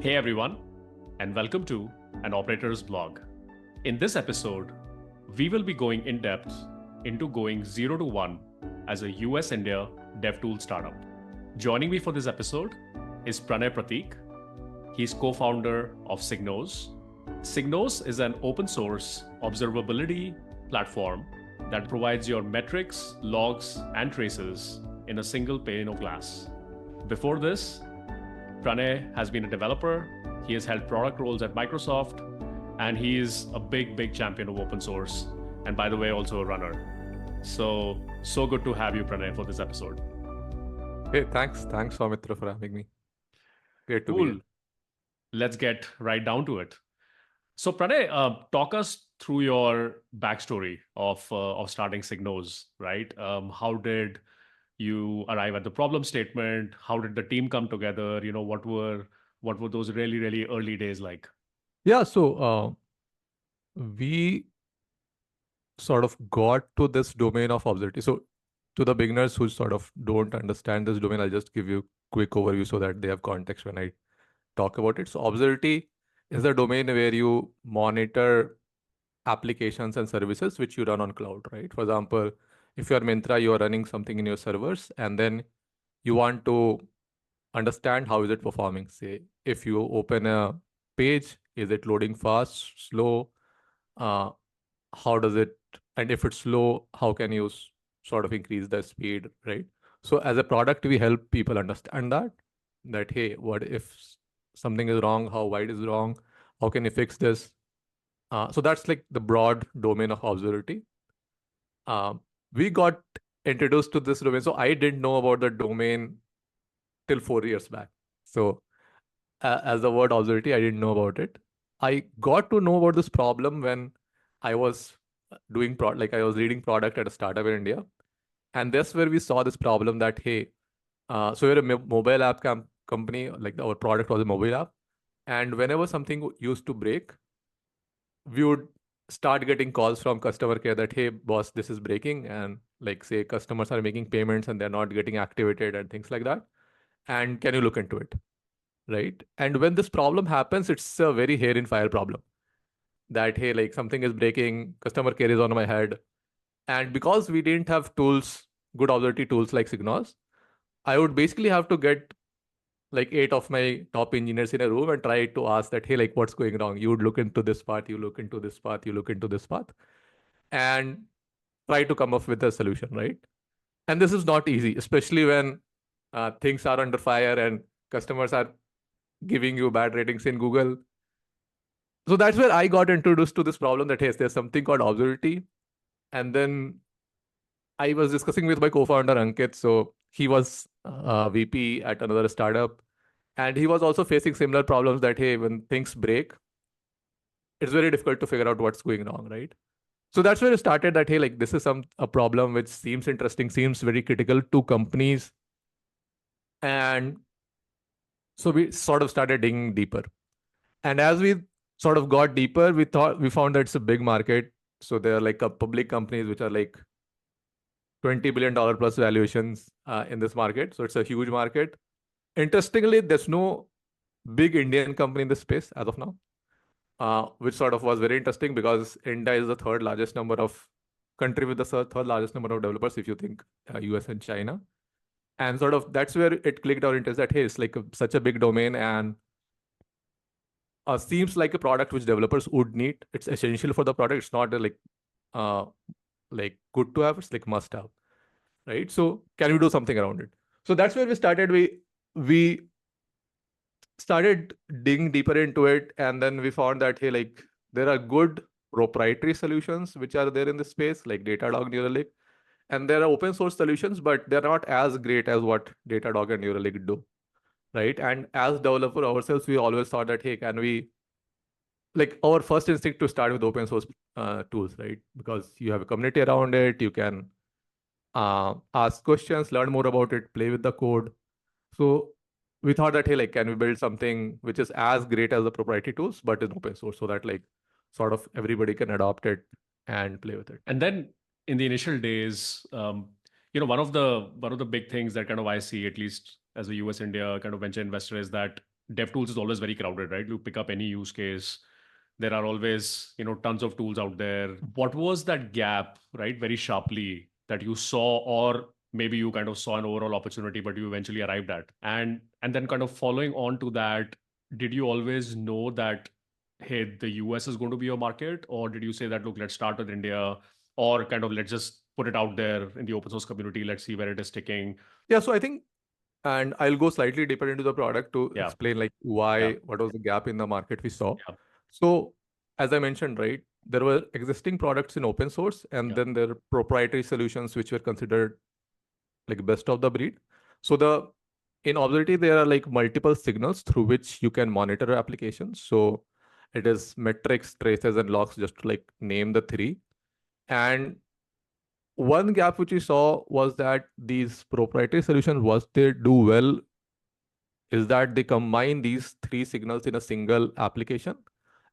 Hey everyone, and welcome to An Operator's Blog. In this episode, we will be going in depth into going 0 to 1 as a US India DevTool startup. Joining me for this episode is Pranay Prateek. He's co-founder of SigNoz. SigNoz is an open source observability platform that provides your metrics, logs, and traces in a single pane of glass. Before this, Pranay has been a developer, he has held product roles at Microsoft, and he is a big champion of open source. And by the way, also a runner. So good to have you, Pranay, for this episode. Hey, thanks, Soumitra, for having me. Great to be here. Cool. Let's get right down to it. So Pranay, talk us through your backstory of starting SigNoz, right? How did you arrive at the problem statement? How did the team come together? What were those really early days like? Yeah, so we sort of got to this domain of observability. So to the beginners who sort of don't understand this domain, I'll just give you a quick overview so that they have context when I talk about it. So observability is a domain where you monitor applications and services which you run on cloud, right? For example, if you're Myntra, you are running something in your servers, and then you want to understand how is it performing. Say, if you open a page, is it loading fast, slow? Uh, how does it, and if it's slow, how can you sort of increase the speed, right? So as a product, we help people understand that, hey, what if something is wrong? How wide is wrong? How can you fix this? So that's like the broad domain of observability. We got introduced to this domain. So I didn't know about the domain till 4 years back. So as the word observability, I didn't know about it. I got to know about this problem when I was doing like I was reading product at a startup in India, and that's where we saw this problem that, hey, so we're a mobile app company. Like our product was a mobile app, and whenever something used to break, we would start getting calls from customer care that, hey boss, this is breaking, and like say customers are making payments and they're not getting activated and things like that, and can you look into it, right? And when this problem happens, it's a very hair in fire problem that, hey, like something is breaking, customer care is on my head. And because we didn't have tools, good observability tools like SigNoz, I would basically have to get like 8 of my top engineers in a room and try to ask that, hey, like what's going wrong? You would look into this part, you look into this path, you look into this path, and try to come up with a solution, right? And this is not easy, especially when things are under fire and customers are giving you bad ratings in Google. So that's where I got introduced to this problem that, hey, there's something called observability. And then I was discussing with my co-founder Ankit. So he was VP at another startup, and he was also facing similar problems that, hey, when things break, it's very difficult to figure out what's going wrong, right? So that's where it started that, hey, like this is a problem which seems interesting, seems very critical to companies. And so we sort of started digging deeper. And as we sort of got deeper, we found that it's a big market. So there are like public companies which are like $20 billion plus valuations in this market. So it's a huge market. Interestingly, there's no big Indian company in this space as of now, which sort of was very interesting because India is the third largest number of country with the third largest number of developers if you think US and China. And sort of that's where it clicked our interest that, hey, it's like such a big domain, and seems like a product which developers would need. It's essential for the product. It's not uh, like good to have. It's like must have, right? So can we do something around it? So that's where we started. We started digging deeper into it, and then we found that, hey, like there are good proprietary solutions which are there in this space, like Datadog, Neuralink, and there are open source solutions, but they're not as great as what Datadog and Neuralink do, right? And as developer ourselves, we always thought that, hey, can we, like our first instinct to start with open source tools, right? Because you have a community around it, you can ask questions, learn more about it, play with the code. So we thought that, hey, like can we build something which is as great as the proprietary tools, but is open source, so that like sort of everybody can adopt it and play with it. And then in the initial days, one of the big things that kind of I see, at least as a US India kind of venture investor, is that DevTools is always very crowded, right? You pick up any use case. There are always, tons of tools out there. What was that gap, right? Very sharply that you saw, or maybe you kind of saw an overall opportunity, but you eventually arrived at. And then kind of following on to that, did you always know that, hey, the US is going to be your market? Or did you say that, look, let's start with India, or kind of let's just put it out there in the open source community, let's see where it is sticking? Yeah, so I think, and I'll go slightly deeper into the product to Yeah, explain like yeah, what was the gap in the market we saw. yeah, So as I mentioned, right, there were existing products in open source, and yeah, then there are proprietary solutions which were considered like best of the breed. So in observability, there are like multiple signals through which you can monitor applications. So it is metrics, traces, and logs, just to like name the three. And one gap which we saw was that these proprietary solutions, what they do well is that they combine these three signals in a single application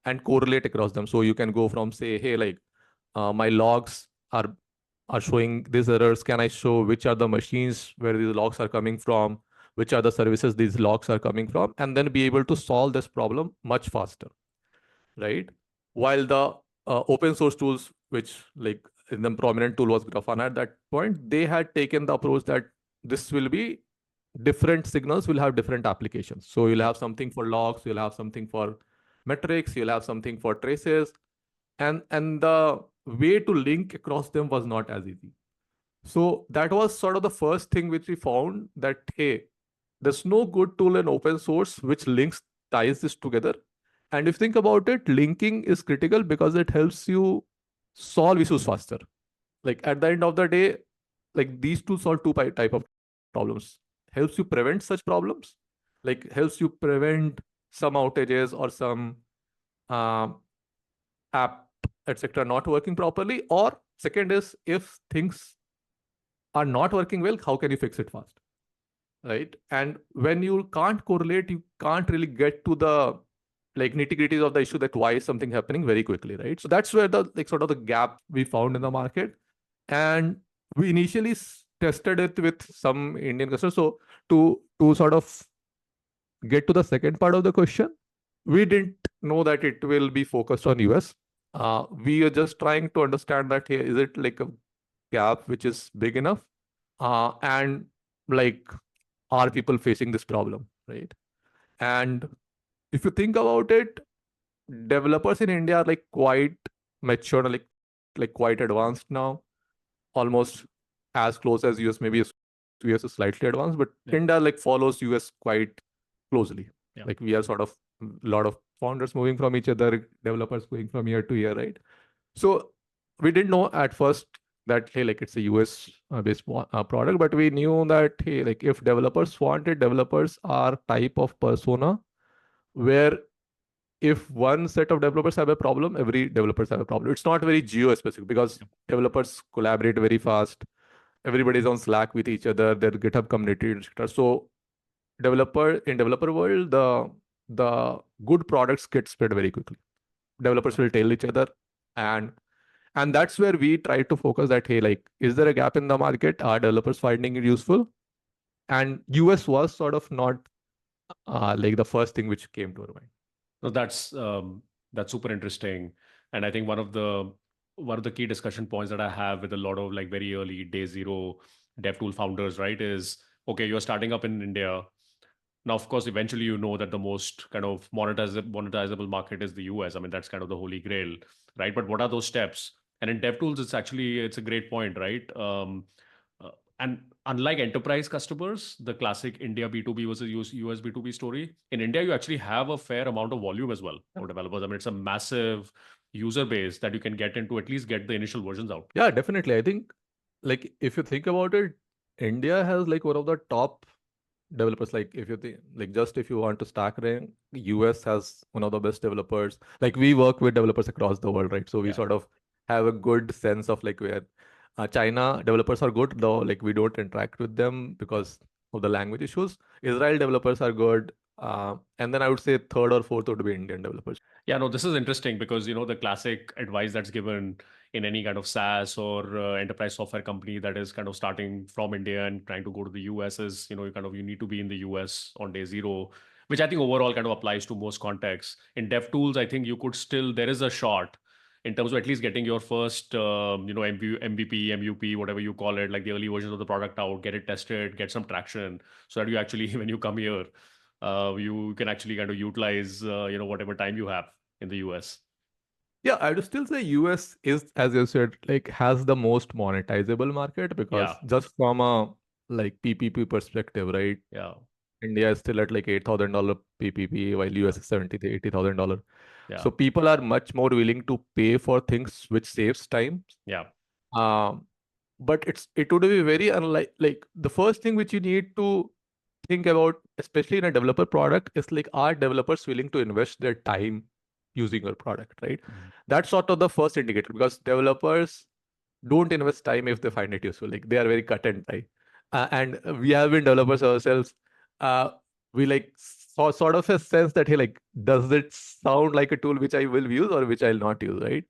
and correlate across them. So you can go from say, hey, like my logs are showing these errors. Can I show which are the machines where these logs are coming from, which are the services these logs are coming from, and then be able to solve this problem much faster, right? While the open source tools, which like the prominent tool was Grafana at that point, they had taken the approach that this will be different signals will have different applications. So you'll have something for logs, you'll have something for metrics, you'll have something for traces, and the way to link across them was not as easy. So that was sort of the first thing which we found, that hey, there's no good tool in open source which links ties this together. And if you think about it, linking is critical because it helps you solve issues faster. Like at the end of the day, like these tools solve two type of problems. Helps you prevent such problems, like helps you prevent some outages or some uh, app, etc., not working properly. Or second is, if things are not working well, how can you fix it fast? Right. And when you can't correlate, you can't really get to the like nitty-gritties of the issue, that why is something happening very quickly, right? So that's where the like sort of the gap we found in the market. And we initially tested it with some Indian customers. So to sort of get to the second part of the question, we didn't know that it will be focused on US. We are just trying to understand that here, is it like a gap which is big enough? And like, are people facing this problem, right? And if you think about it, developers in India are like quite mature, like quite advanced now, almost as close as US. Maybe US is slightly advanced, but yeah, India like follows US quite closely. yeah. Like we are sort of a lot of founders moving from each other, developers going from year to year, right? So we didn't know at first that hey, like it's a US based product, but we knew that hey, like if developers want it, developers are type of persona where if one set of developers have a problem, every developers have a problem. It's not very geo specific because developers collaborate very fast. Everybody's on Slack with each other, their GitHub community, etc. So developer world, the good products get spread very quickly. Developers will tell each other, and that's where we try to focus that hey, like, is there a gap in the market? Are developers finding it useful? And US was sort of not like the first thing which came to our mind. No, that's super interesting, and I think one of the key discussion points that I have with a lot of like very early day zero dev tool founders, right, is okay, you're starting up in India. Now, of course, eventually you know that the most kind of monetizable market is the US. I mean, that's kind of the holy grail, right? But what are those steps? And in DevTools, it's a great point, right? Uh, and unlike enterprise customers, the classic India B2B versus US B2B story, in India, you actually have a fair amount of volume as well for developers. I mean, it's a massive user base that you can get into, at least get the initial versions out. Yeah, definitely. I think like if you think about it, India has like one of the top developers. Like if you think like just if you want to stack rank, US has one of the best developers. Like we work with developers across the world, right? So we Yeah. sort of have a good sense of like where China developers are good, though like we don't interact with them because of the language issues. Israel developers are good. And then I would say third or fourth would be Indian developers. Yeah, no, this is interesting because the classic advice that's given in any kind of SaaS or enterprise software company that is kind of starting from India and trying to go to the US is you need to be in the US on day zero. which I think overall kind of applies to most contexts. In dev tools, I think you could still, there is a shot in terms of at least getting your first, MVP, MUP, whatever you call it, like the early versions of the product out, get it tested, get some traction, so that you actually, when you come here, you can actually kind of utilize, whatever time you have in the US. Yeah, I would still say US is, as you said, like has the most monetizable market Yeah, because just from a like PPP perspective, right? yeah, India is still at like $8,000 PPP, while yeah, US is 70 to $80,000. yeah, So people are much more willing to pay for things which saves time. yeah, Um, but it would be very unlike like the first thing which you need to think about, especially in a developer product, is like are developers willing to invest their time using your product, right? Mhm. That's sort of the first indicator because developers don't invest time if they find it useful. Like they are very cut and dry. And we have been developers ourselves. We like sort of a sense that hey, like, does it sound like a tool which I will use or which I'll not use, right?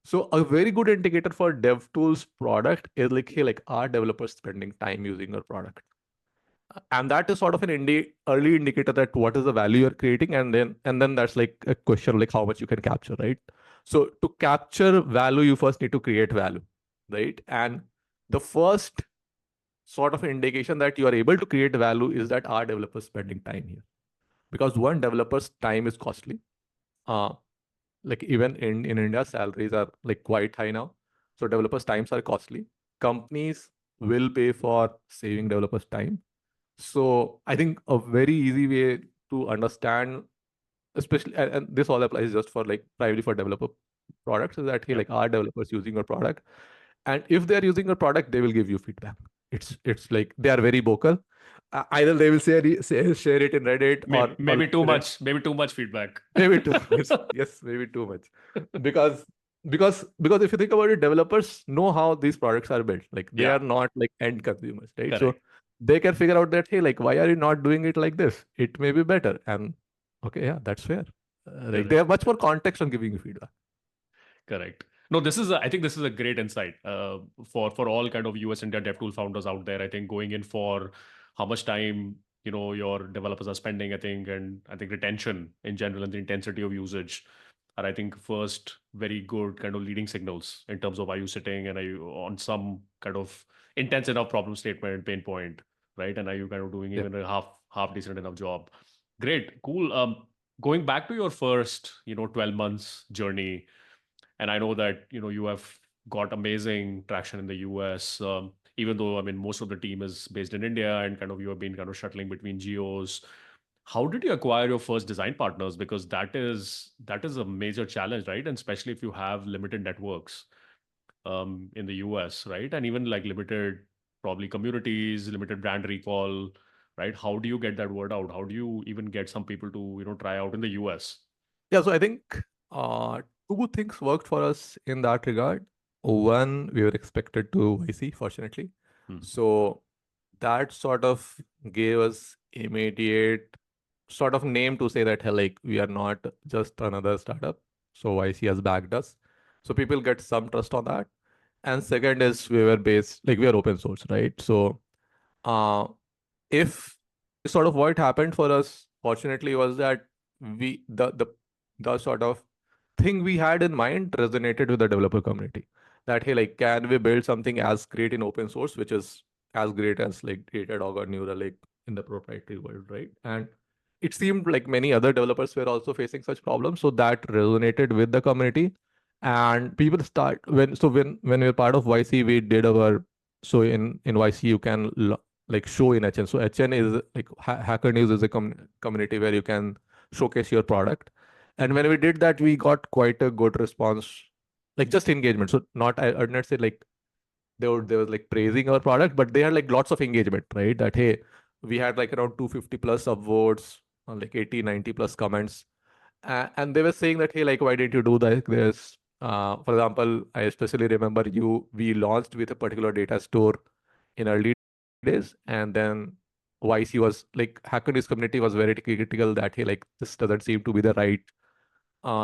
So a very good indicator for DevTools product is like, hey, like, are developers spending time using your product? And that is sort of an early indicator that what is the value you're creating, and then that's like a question like how much you can capture, right? So to capture value, you first need to create value, right? And the first sort of indication that you are able to create value is that are developers spending time here? Because one, developer's time is costly. Uh, like even in India, salaries are like quite high now. So developers' times are costly. Companies will pay for saving developers' time. So I think a very easy way to understand, especially, and this all applies just for like primarily for developer products, is that hey, yeah. like are developers using your product? And if they are using your product, they will give you feedback. It's like they are very vocal. Either they will share it in Reddit or LinkedIn. Maybe too much feedback. Maybe too much. Yes, maybe too much. Because because if you think about it, developers know how these products are built. Like they Yeah, are not like end consumers, right? So correct, they can figure out that, hey, like, why are you not doing it like this? It may be better. And okay, yeah, that's fair. Like they correct. have much more context on giving you feedback. Correct. No, I think this is a great insight for all kind of US India DevTool founders out there. I think going in for how much time your developers are spending. I think retention in general and the intensity of usage are, I think, first very good kind of leading signals in terms of are you sitting and are you on some kind of intense enough problem statement pain point, right? And are you kind of doing Yeah. even a half decent enough job? Great, cool. Going back to your first 12 months journey, and I know that you have got amazing traction in the US. Even though I mean most of the team is based in India, and kind of you have been kind of shuttling between geos. How did you acquire your first design partners? Because that is a major challenge, right? And especially if you have limited networks in the US, right? And even like limited probably communities, limited brand recall, right? How do you get that word out? How do you even get some people to try out in the US? Yeah, so I think uh, two things worked for us in that regard. One, we were expected to YC, fortunately. Hmm. So that sort of gave us immediate sort of name to say that, hey, like, we are not just another startup. So YC has backed us. So people get some trust on that. And second is we were based, like, we are open source, right? So uh, if sort of what happened for us, fortunately, was that we the sort of thing we had in mind resonated with the developer community. That hey, like, can we build something as great in open source, which is as great as like Datadog or Neuralink in the proprietary world, right? And it seemed like many other developers were also facing such problems, so that resonated with the community. And people start when we were part of YC, we did our so in YC you can like show in HN. So HN is like Hacker News is a community where you can showcase your product. And when we did that, we got quite a good response, like just engagement. So not I would not say like they was like praising our product, but they had like lots of engagement, right? That hey, we had like around 250 plus upvotes, like 80, 90 plus comments. And they were saying that, hey, like, why didn't you do like this? For example, I especially remember we launched with a particular data store in early days, and then YC was like Hacker News community was very critical that hey, like, this doesn't seem to be the right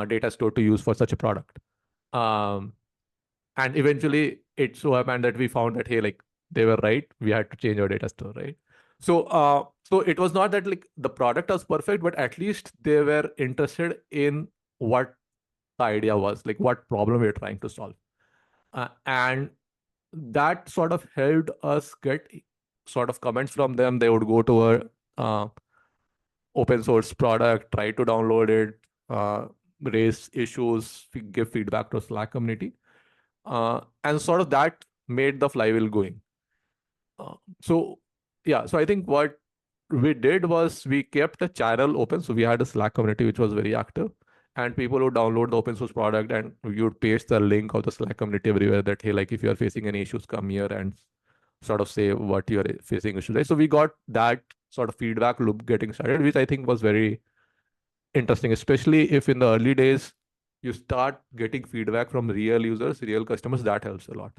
data store to use for such a product. Um, and eventually it so happened that we found that hey, like, they were right. We had to change our data store, right? So it was not that like the product was perfect, but at least they were interested in what the idea was, like what problem we are trying to solve. And that sort of helped us get sort of comments from them. They would go to a uh, open source product, try to download it, raise issues, give feedback to Slack community. And sort of that made the flywheel going. So yeah, so I think what we did was we kept the channel open. So we had a Slack community which was very active, and people would download the open source product, and you would paste the link of the Slack community everywhere that hey, like if you are facing any issues, come here and sort of say what you are facing issues. Right? So we got that sort of feedback loop getting started, which I think was very interesting, especially if in the early days you start getting feedback from real users, real customers. That helps a lot.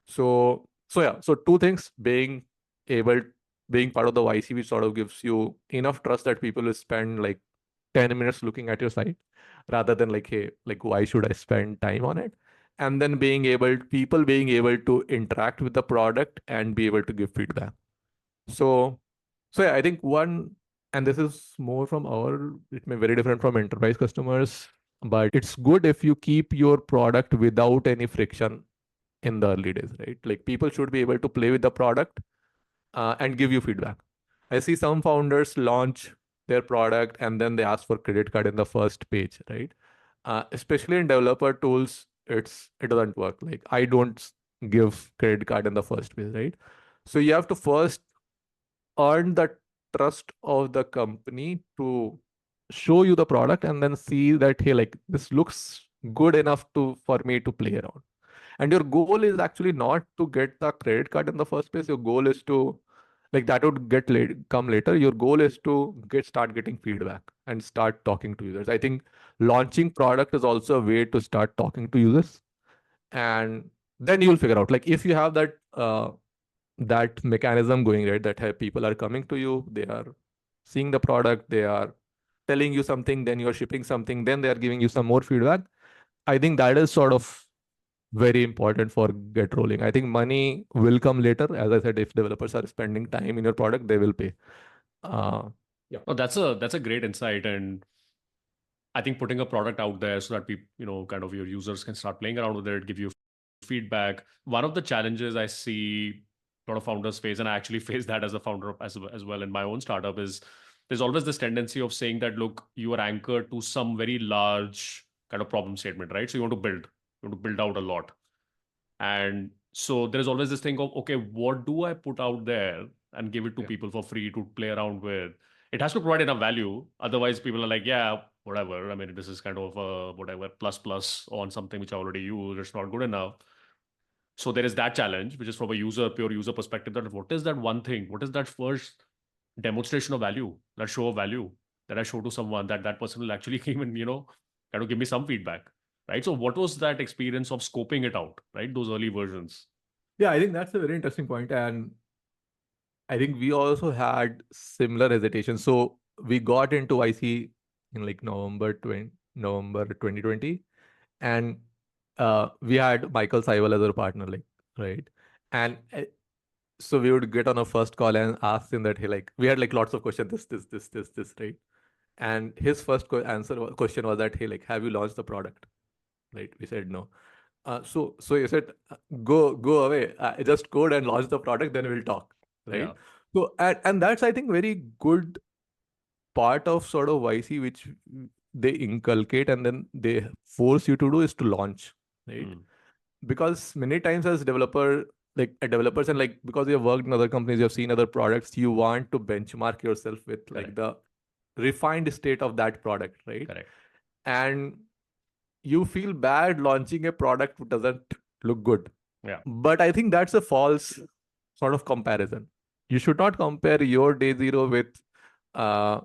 So yeah, so two things: able, being part of the YC, which sort of gives you enough trust that people will spend like 10 minutes looking at your site rather than like, hey, like why should I spend time on it? And then people being able to interact with the product and be able to give feedback. So yeah, I think one, and this is more from it may be very different from enterprise customers, but it's good if you keep your product without any friction in the early days, right? Like people should be able to play with the product and give you feedback. I see some founders launch their product and then they ask for credit card in the first page, right? Especially in developer tools, it doesn't work. Like I don't give credit card in the first page, right? So you have to first earn the trust of the company to show you the product and then see that hey, like this looks good enough for me to play around. And your goal is actually not to get the credit card in the first place. Your goal is to, like that would come later. Your goal is to start getting feedback and start talking to users. I think launching product is also a way to start talking to users, and then you'll figure out like if you have that mechanism going, right, that hey, people are coming to you, they are seeing the product, they are telling you something, then you're shipping something, then they are giving you some more feedback. I think that is sort of very important for get rolling. I think money will come later. As I said, if developers are spending time in your product, they will pay. Yeah. Oh, that's a great insight, and I think putting a product out there so that people, kind of your users can start playing around with it, give you feedback. One of the challenges I see a lot of founders face, and I actually face that as a founder as well in my own startup, is there's always this tendency of saying that, look, you are anchored to some very large kind of problem statement, right? So you want to build out a lot. And so there's always this thing of, okay, what do I put out there and give it to Yeah. people for free to play around with? It has to provide enough value. Otherwise, people are like, yeah, whatever. I mean, this is kind of whatever plus on something which I already use. It's not good enough. So there is that challenge, which is from a pure user perspective, that what is that one thing? What is that first demonstration of value, that show of value that I show to someone that that person will actually even, kind of give me some feedback, right? So what was that experience of scoping it out, right? Those early versions. Yeah, I think that's a very interesting point. And I think we also had similar hesitation. So we got into IC in like November 2020. And we had Michael Seiwell as our partner, like, right? And so we would get on a first call and ask him that, hey, like, we had like lots of questions, this, right? And his first question was that, hey, like, have you launched the product? Right? We said no. So you said, go away, just code and launch the product, then we'll talk, right? Yeah. So and that's I think very good part of sort of YC which they inculcate and then they force you to do is to launch, right? Mm. Because many times as developers and like because you have worked in other companies, you have seen other products, you want to benchmark yourself with like Correct. the refined state of that product, right? Correct. And you feel bad launching a product that doesn't look good. Yeah. But I think that's a false sort of comparison. You should not compare your day zero with uh,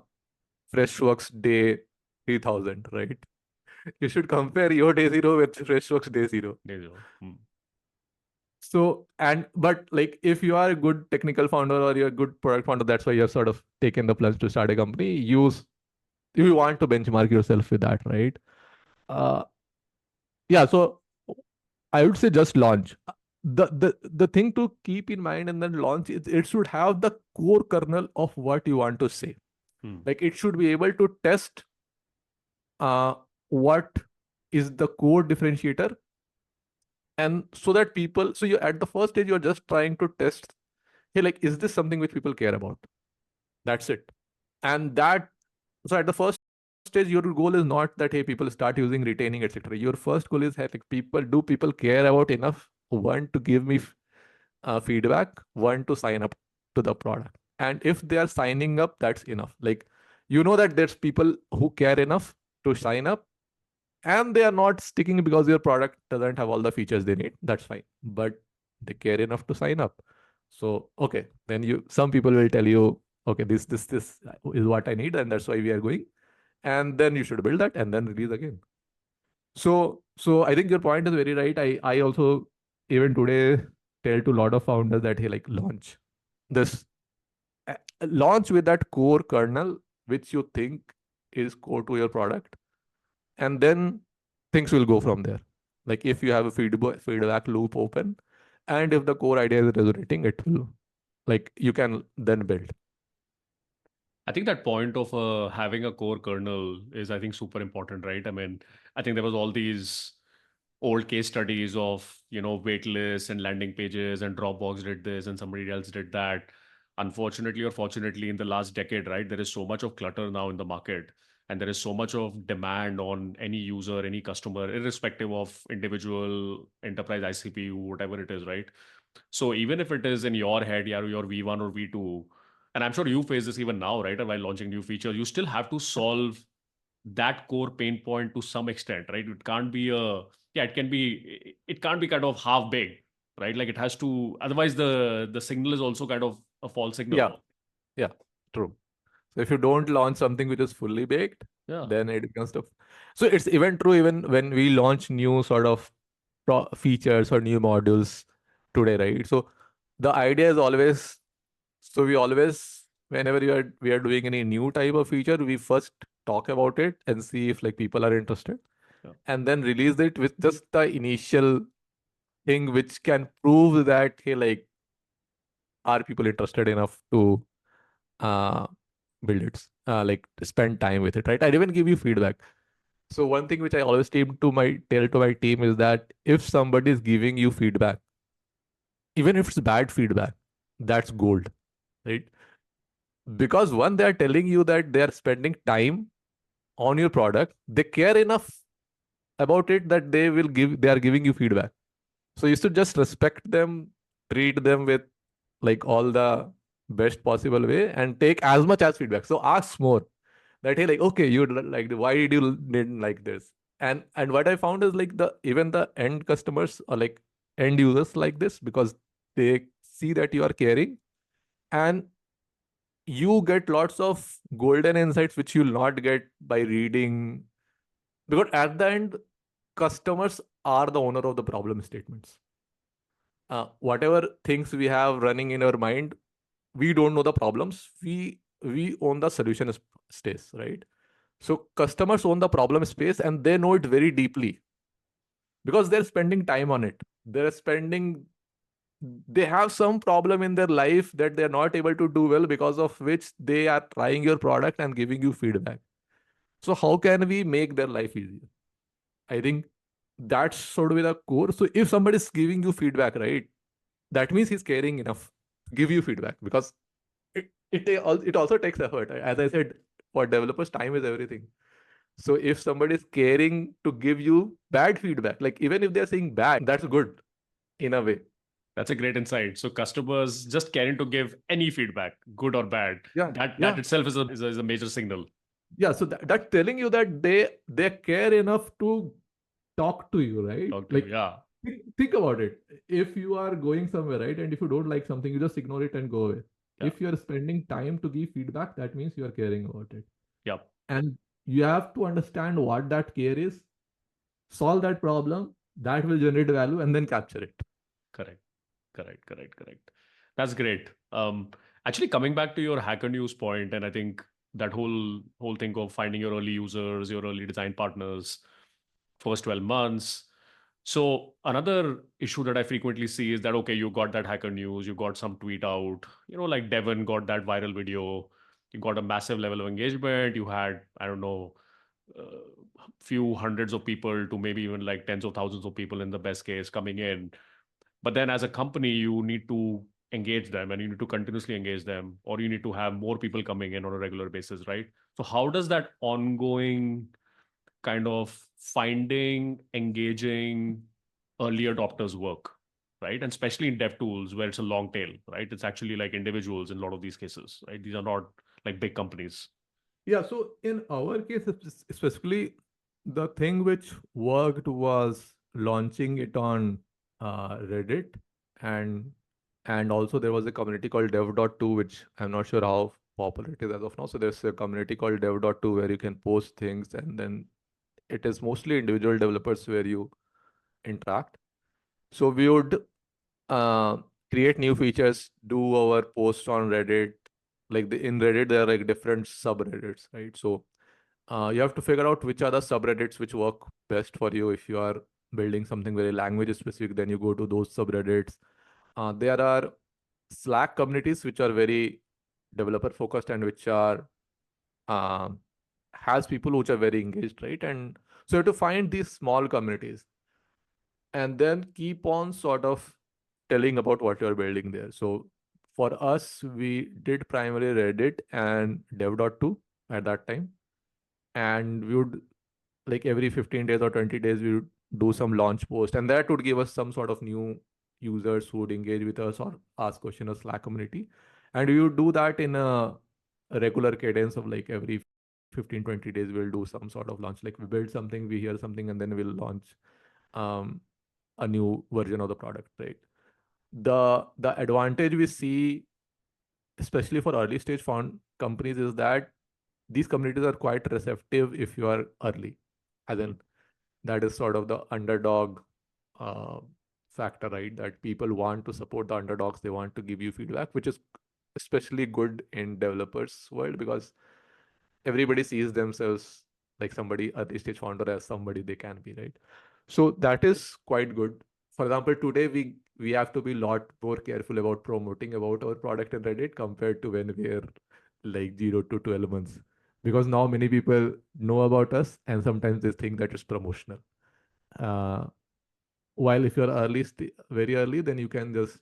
Freshworks day 3000, right? You should compare your day zero with Freshworks day zero. There you go. Mm. But like if you are a good technical founder or you're a good product founder, that's why you've sort of taken the plunge to start a company. You want to benchmark yourself with that, right? Uh, yeah, so I would say just launch. the thing to keep in mind and then launch it should have the core kernel of what you want to say. Like it should be able to test what is the core differentiator, and so that people, so you at the first stage you're just trying to test, hey, like is this something which people care about? That's it. And that, so at the first stage your goal is not that hey people start using, retaining, etc. Your first goal is, hey, like people care about enough, one to give me feedback, one to sign up to the product. And if they are signing up, that's enough. Like you know that there's people who care enough to sign up, and they are not sticking because your product doesn't have all the features they need. That's fine, but they care enough to sign up. So okay, then you, some people will tell you, okay, this is what I need, and that's why we are going. And then you should build that and then release again. So I think your point is very right. I also even today tell to a lot of founders that, hey, like this launch with that core kernel which you think is core to your product, and then things will go from there. Like if you have a feedback loop open, and if the core idea is resonating, it will, like you can then build. I think that point of having a core kernel is, I think, super important, right? I mean, I think there was all these old case studies of, wait lists and landing pages, and Dropbox did this and somebody else did that. Unfortunately or fortunately, in the last decade, right, there is so much of clutter now in the market, and there is so much of demand on any user, any customer, irrespective of individual enterprise ICP, whatever it is, right? So even if it is in your head, yeah, your V1 or V2, and I'm sure you face this even now, right? While launching new features, you still have to solve that core pain point to some extent, right? It can't be it can't be kind of half baked, right? Like it has to, otherwise the signal is also kind of a false signal. Yeah, true. So if you don't launch something which is fully baked, Yeah. then it becomes tough. So it's even true even when we launch new sort of features or new modules today, right? So the idea is always, so we always, whenever we are doing any new type of feature, we first talk about it and see if like people are interested, Yeah. and then release it with just the initial thing which can prove that, hey, like, are people interested enough to uh, build it, like spend time with it, right? I even give you feedback. So one thing which I always tell to my team is that if somebody is giving you feedback, even if it's bad feedback, that's gold, right? Because one, they are telling you that they are spending time on your product, they care enough about it that they are giving you feedback. So you should just respect them, treat them with like all the best possible way, and take as much as feedback. So ask more, that hey, like, okay, you like, why did you didn't like this? And what I found is like the even the end customers or like end users like this, because they see that you are caring, and you get lots of golden insights which you'll not get by reading, because at the end customers are the owner of the problem statements. Whatever things we have running in our mind, we don't know the problems, we own the solution space, right? So customers own the problem space and they know it very deeply, because they're spending time on it. They have some problem in their life that they're not able to do well, because of which they are trying your product and giving you feedback. So how can we make their life easier? I think that's sort of the core. So if somebody is giving you feedback, right, that means he's caring enough to give you feedback, because it also takes effort. As I said, for developers, time is everything. So if somebody is caring to give you bad feedback, like even if they're saying bad, that's good in a way. That's a great insight. So customers just caring to give any feedback, good or bad, Yeah, that yeah, itself is a major signal. yeah. So that's telling you that they care enough to talk to you, right? Talk to you. Like Yeah. think about it. If you are going somewhere, right, and if you don't like something, you just ignore it and go away. Yeah. If you are spending time to give feedback, that means you are caring about it. Yeah. And you have to understand what that care is, solve that problem, that will generate value, and then capture it. Correct. Correct. That's great. Actually, coming back to your hacker news point, and I think that whole thing of finding your early users, your early design partners, first 12 months. So another issue that I frequently see is that, okay, you got that hacker news, you got some tweet out, like Devon got that viral video, you got a massive level of engagement, you had, I don't know, few hundreds of people to maybe even like tens of thousands of people in the best case coming in. But then as a company, you need to engage them and you need to continuously engage them, or you need to have more people coming in on a regular basis, right? So how does that ongoing kind of finding, engaging early adopters work, right? And especially in dev tools where it's a long tail, right? It's actually like individuals in a lot of these cases, right? These are not like big companies. Yeah, so in our case specifically, the thing which worked was launching it on Reddit, and also there was a community called dev.to, which I'm not sure how popular it is as of now. So there's a community called dev.to where you can post things, and then it is mostly individual developers where you interact. So we would uh, create new features, do our posts on Reddit. Like in Reddit, there are like different subreddits, right? So you have to figure out which are the subreddits which work best for you. If you are building something very language specific, then you go to those subreddits. There are Slack communities which are very developer focused and which are um, has people which are very engaged, right? And so you have to find these small communities and then keep on sort of telling about what you're building there. So for us, we did primarily Reddit and dev.to at that time. And we would like every 15 days or 20 days, we would do some launch post. And that would give us some sort of new users who would engage with us or ask questions in a Slack community. And we would do that in a regular cadence of like every 15, 20 days, we'll do some sort of launch. Like we build something, we hear something, and then we'll launch um, a new version of the product, right? The advantage we see, especially for early stage found companies, is that these communities are quite receptive if you are early. As in, that is sort of the underdog uh, factor, right? That people want to support the underdogs, they want to give you feedback, which is especially good in developers world because everybody sees themselves like somebody early stage founder as somebody they can be, right? So that is quite good. For example, today we have to be a lot more careful about promoting about our product in Reddit compared to when we are like 0 to 12 months, because now many people know about us and sometimes they think that it's promotional. uh, while if you're very early, then you can just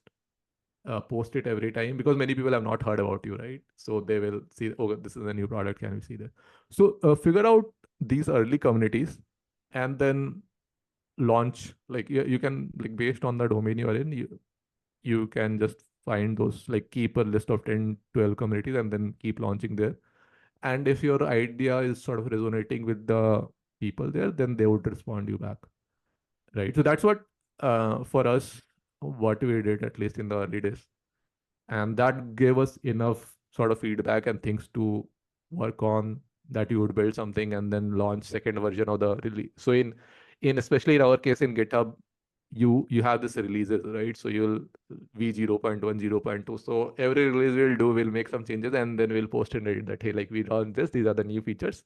post it every time because many people have not heard about you, right? So they will see, oh, this is a new product. Can we see that? So figure out these early communities and then launch. Like you can like based on the domain you are in, you can just find those, like keep a list of 10, 12 communities and then keep launching there. And if your idea is sort of resonating with the people there, then they would respond you back, right? So that's what for us what we did, at least in the early days, and that gave us enough sort of feedback and things to work on, that you would build something and then launch second version of the release. So in especially in our case in GitHub, you have this releases, right? So you'll v 0.1 0.2, so every release we'll do, we'll make some changes and then we'll post in Reddit that, hey, like we launched this, these are the new features.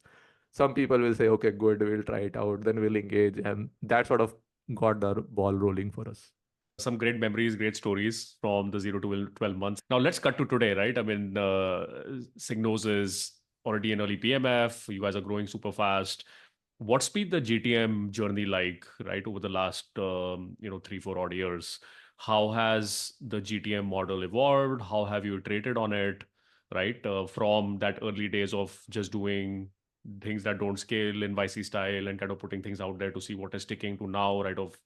Some people will say, okay, good, we'll try it out, then we'll engage, and that sort of got the ball rolling for us. Some great memories, great stories from the 0 to 12 months. Now let's cut to today, right? I mean, SigNoz is already an early PMF. You guys are growing super fast. What's been the GTM journey like, right, over the last 3-4 odd years? How has the GTM model evolved? How have you iterated on it, right? From that early days of just doing things that don't scale in YC style and kind of putting things out there to see what is sticking, to now, right, of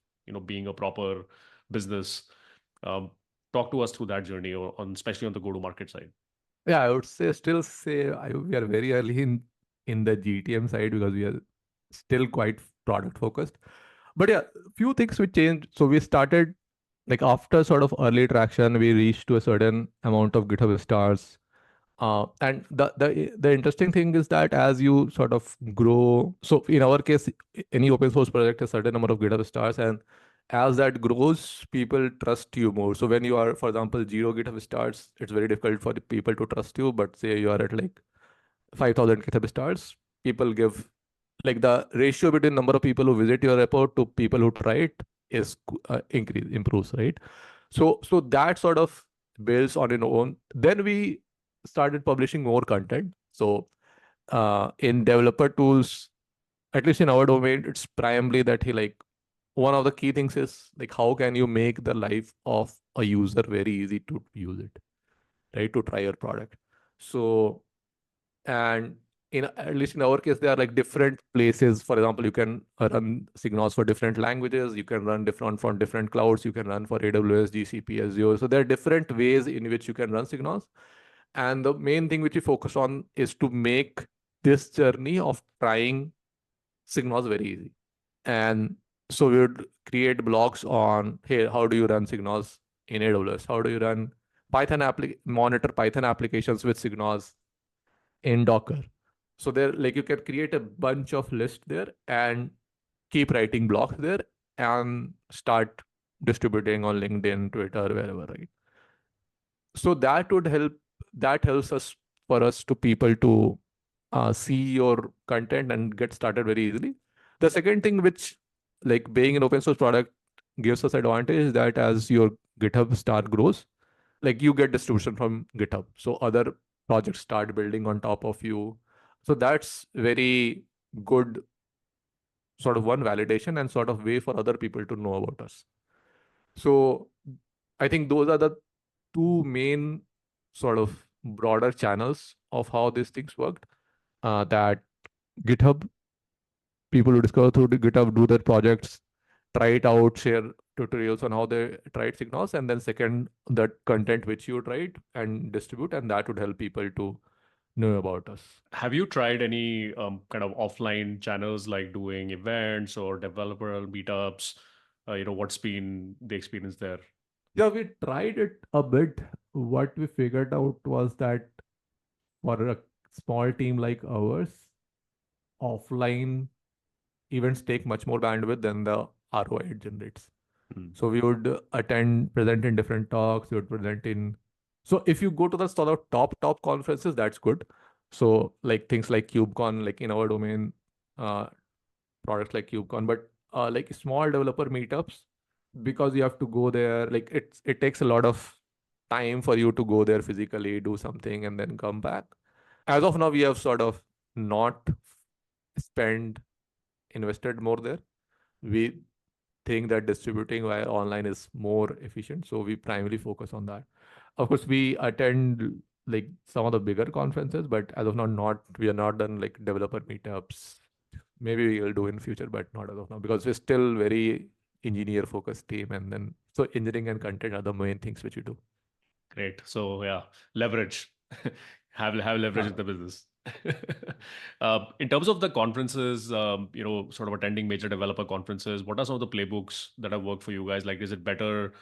being a proper business. Um, Talk to us through that journey, on especially on the go-to-market side. Yeah, I would still say we are very early in the GTM side because we are still quite product focused. But yeah, few things we changed. So we started like after sort of early traction, we reached to a certain amount of GitHub stars. And the interesting thing is that as you sort of grow, so in our case, any open source project has a certain number of GitHub stars, and as that grows, people trust you more. So when you are, for example, 0 GitHub stars, it's very difficult for the people to trust you. But say you are at like 5,000 GitHub stars, people give, like the ratio between number of people who visit your report to people who try it is improves, right? So that sort of builds on its own. Then we started publishing more content. So in developer tools, at least in our domain, it's primarily that he like one of the key things is like how can you make the life of a user very easy to use it, right? To try your product. So and in at least in our case, there are like different places. For example, you can run SigNoz for different languages. You can run different from different clouds. You can run for AWS, GCP, Azure. So there are different ways in which you can run SigNoz. And the main thing which we focus on is to make this journey of trying SigNoz very easy. And so we would create blogs on, hey, how do you run SigNoz in AWS? How do you run monitor Python applications with SigNoz in Docker? So there, like you can create a bunch of lists there and keep writing blogs there and start distributing on LinkedIn, Twitter, wherever, right? So that would help. That helps us for us to people to see your content and get started very easily. The second thing, which like being an open source product gives us advantage, is that as your GitHub star grows, like you get distribution from GitHub, so other projects start building on top of you. So that's very good, sort of one validation and sort of way for other people to know about us. So I think those are the two main sort of broader channels of how these things worked. That GitHub, people who discover through the GitHub do their projects, try it out, share tutorials on how they tried SigNoz, and then second, that content which you tried and distribute, and that would help people to know about us. Have you tried any kind of offline channels like doing events or developer meetups? What's been the experience there? Yeah, we tried it a bit. What we figured out was that for a small team like ours, offline events take much more bandwidth than the ROI it generates. So we would present in different talks. We would present in. So if you go to the sort of top conferences, that's good. So like things like KubeCon, like in our domain, uh, products like KubeCon, but like small developer meetups, because you have to go there. Like it takes a lot of time for you to go there physically, do something, and then come back. As of now, we have sort of not spent invested more there. We think that distributing via online is more efficient, so we primarily focus on that. Of course, we attend like some of the bigger conferences, but as of now, not we are not done like developer meetups. Maybe we will do in future, but not as of now because we're still very engineer focused team, and then so engineering and content are the main things which we do. Great. So yeah, leverage. have leverage in the business. In terms of the conferences, sort of attending major developer conferences, what are some of the playbooks that have worked for you guys? Like, is it better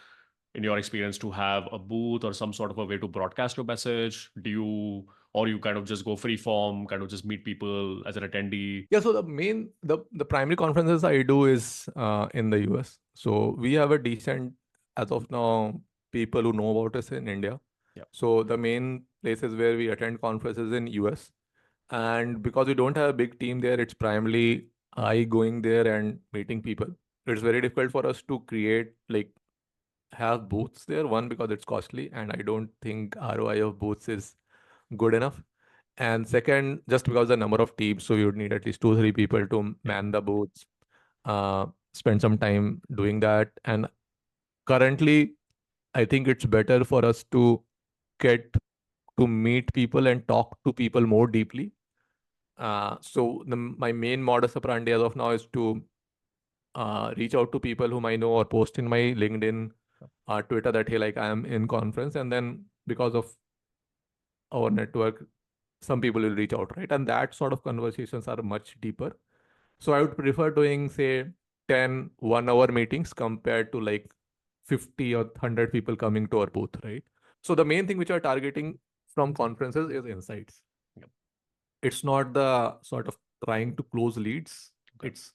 in your experience to have a booth or some sort of a way to broadcast your message? Or you kind of just go free form, kind of just meet people as an attendee? Yeah, so the primary conferences I do is in the US. So we have a decent, as of now, people who know about us in India. Yeah. So the main places where we attend conferences in US, and because we don't have a big team there, it's primarily I going there and meeting people. It's very difficult for us to create like have booths there. One, because it's costly, and I don't think ROI of booths is good enough. And second, just because the number of teams, so you would need at least 2, 3 people to Yeah. man the booths, spend some time doing that. And currently, I think it's better for us to get to meet people and talk to people more deeply. My main modus operandi as of now is to reach out to people whom I know or post in my LinkedIn, Twitter that hey, like I am in conference, and then because of our network, some people will reach out, right? And that sort of conversations are much deeper. So I would prefer doing, say, 10 1 hour meetings compared to like 50 or 100 people coming to our booth, right? So the main thing which we are targeting from conferences is insights. Yep. It's not the sort of trying to close leads. Okay. It's,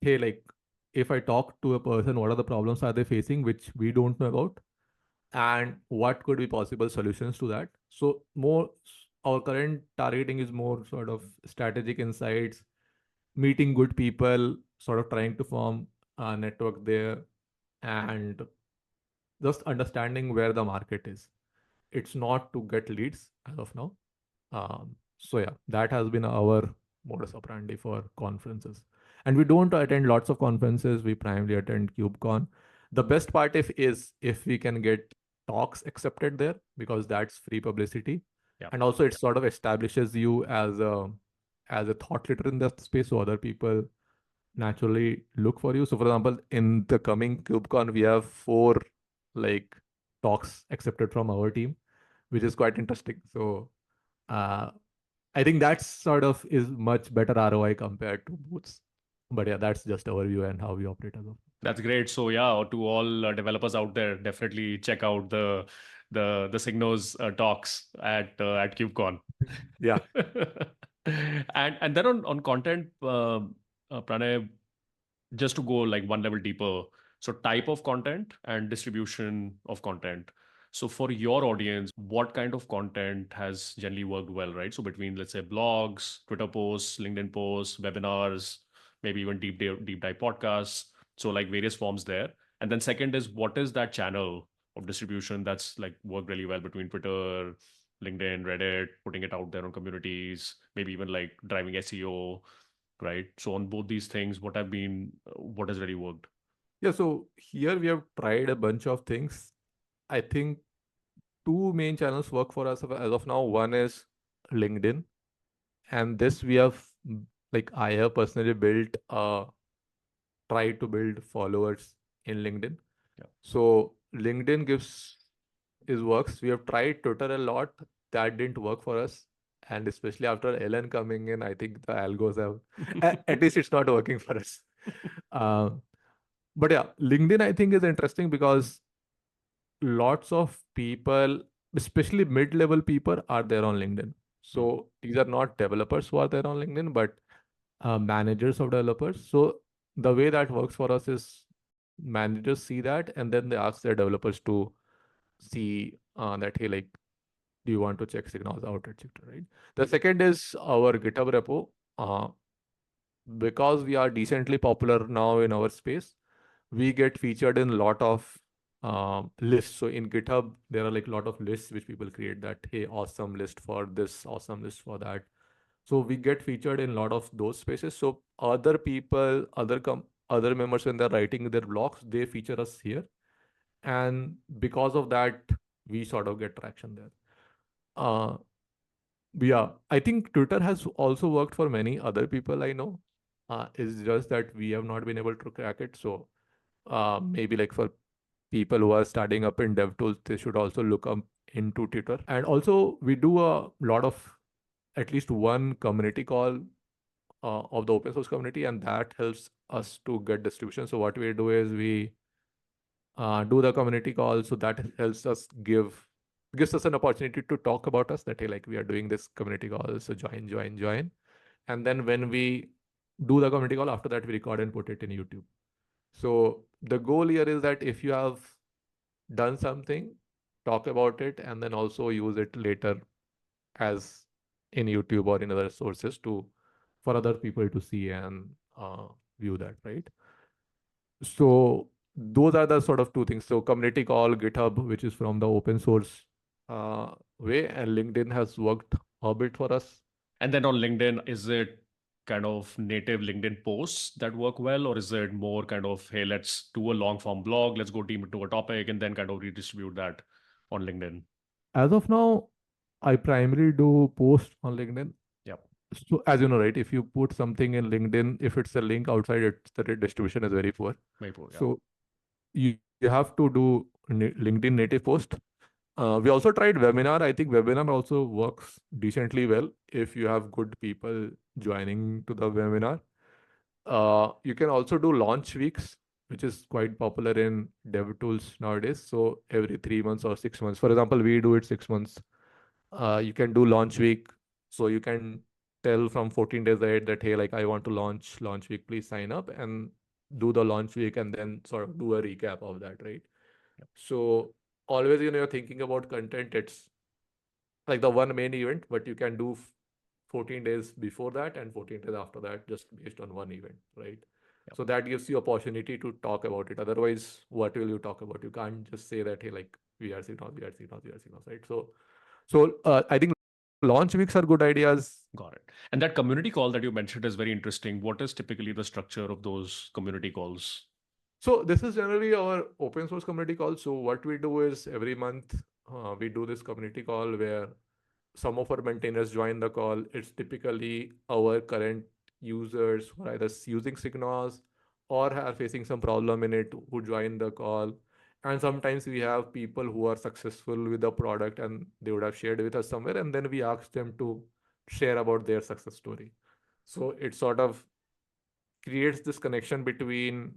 hey, like if I talk to a person, what are the problems are they facing, which we don't know about? And what could be possible solutions to that? So more our current targeting is more sort of strategic insights, meeting good people, sort of trying to form a network there. and just understanding where the market is. It's not to get leads as of now. So yeah, that has been our modus operandi for conferences. And we don't attend lots of conferences. We primarily attend KubeCon. The best part is if we can get talks accepted there, because that's free publicity. Yeah. And also it sort of establishes you as a thought leader in the space, so other people naturally look for you. So for example, in the coming KubeCon, we have 4 like talks accepted from our team, which is quite interesting. So uh, I think that sort of is much better ROI compared to booths. But yeah, that's just our view and how we operate as of. That's great. So yeah, to all developers out there, definitely check out the SigNoz talks at KubeCon. Yeah. And then on content, Pranay, just to go like one level deeper, so type of content and distribution of content. So for your audience, what kind of content has generally worked well, right? So between, let's say, blogs, Twitter posts, LinkedIn posts, webinars, maybe even deep dive podcasts, so like various forms there. And then second is, what is that channel of distribution that's like worked really well between Twitter, LinkedIn, Reddit, putting it out there on communities, maybe even like driving SEO, right? So on both these things, what has really worked? Yeah. So here we have tried a bunch of things. I think 2 main channels work for us as of now. One is LinkedIn, and this we have like I have personally tried to build followers in LinkedIn. Yeah. So LinkedIn gives is works. We have tried Twitter a lot. That didn't work for us. And especially after Ellen coming in, I think the algos have at least it's not working for us. Uh, but yeah, LinkedIn I think is interesting because lots of people, especially mid-level people, are there on LinkedIn. Mm. So these are not developers who are there on LinkedIn, but managers of developers. So the way that works for us is managers see that and then they ask their developers to see that, hey, like, do you want to check SigNoz out, etc. Right? The second is our GitHub repo. Because we are decently popular now in our space, we get featured in a lot of lists. So in GitHub, there are like a lot of lists which people create that, hey, awesome list for this, awesome list for that. So we get featured in a lot of those spaces. So other people, other members, when they're writing their blogs, they feature us here. And because of that, we sort of get traction there. Uh, yeah, I think Twitter has also worked for many other people I know. It's just that we have not been able to crack it. So maybe like for people who are starting up in dev tools, they should also look up into Twitter. And also, we do a lot of at least one community call of the open source community, and that helps us to get distribution. So what we do is we do the community call, so that helps us gives us an opportunity to talk about us, that hey, like, we are doing this community call, so join. And then when we do the community call, after that we record and put it in YouTube. So the goal here is that if you have done something, talk about it, and then also use it later as in YouTube or in other sources to for other people to see and view that, right? So those are the sort of 2 things. So community call, GitHub, which is from the open source way, and LinkedIn has worked a bit for us. And then on LinkedIn, is it kind of native LinkedIn posts that work well, or is it more kind of, hey, let's do a long form blog, let's go deep into a topic, and then kind of redistribute that on LinkedIn? As of now, I primarily do post on LinkedIn. Yep. So as you know, right, if you put something in LinkedIn, if it's a link outside, the distribution is very poor. Very poor. Yeah. So you have to do LinkedIn native post. We also tried webinar. I think webinar also works decently well if you have good people joining to the webinar. You can also do launch weeks, which is quite popular in dev tools nowadays. So every 3 months or 6 months, for example, we do it 6 months. You can do launch week. So you can tell from 14 days ahead that, hey, like, I want to launch week, please sign up, and do the launch week and then sort of do a recap of that, right? Yep. So always, you're thinking about content, it's like the one main event, but you can do 14 days before that and 14 days after that, just based on one event, right? Yep. So that gives you opportunity to talk about it. Otherwise, what will you talk about? You can't just say that, hey, like we are SigNoz, we are SigNoz, we are SigNoz, right? So I think launch weeks are good ideas. Got it. And that community call that you mentioned is very interesting. What is typically the structure of those community calls? So this is generally our open source community call. So what we do is every month we do this community call where some of our maintainers join the call. It's typically our current users who are either using SigNoz or are facing some problem in it who join the call. And sometimes we have people who are successful with the product and they would have shared with us somewhere. And then we ask them to share about their success story. So it sort of creates this connection between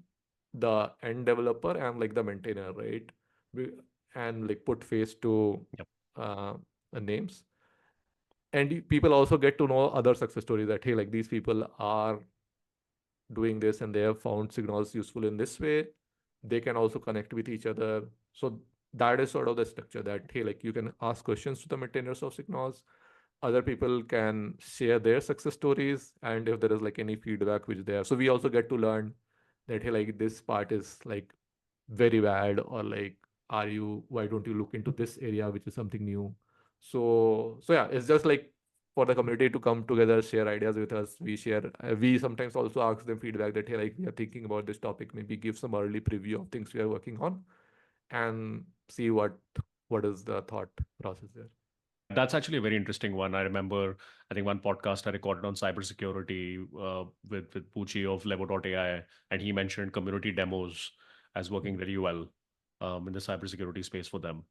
the end developer and like the maintainer, right? We, and like put face to Yep. uh, names, and people also get to know other success stories that hey, like these people are doing this and they have found signals useful in this way. They can also connect with each other. So that is sort of the structure that hey, like you can ask questions to the maintainers of signals. Other people can share their success stories, and if there is like any feedback which they have, so we also get to learn that hey, like this part is like very bad, or like are you why don't you look into this area which is something new. So yeah, it's just like for the community to come together, share ideas with us. We share, we sometimes also ask them feedback that hey, like we are thinking about this topic, maybe give some early preview of things we are working on and see what is the thought process there. That's actually a very interesting one. I remember, I think one podcast I recorded on cybersecurity with Pucci of Levo.ai, and he mentioned community demos as working very well in the cybersecurity space for them.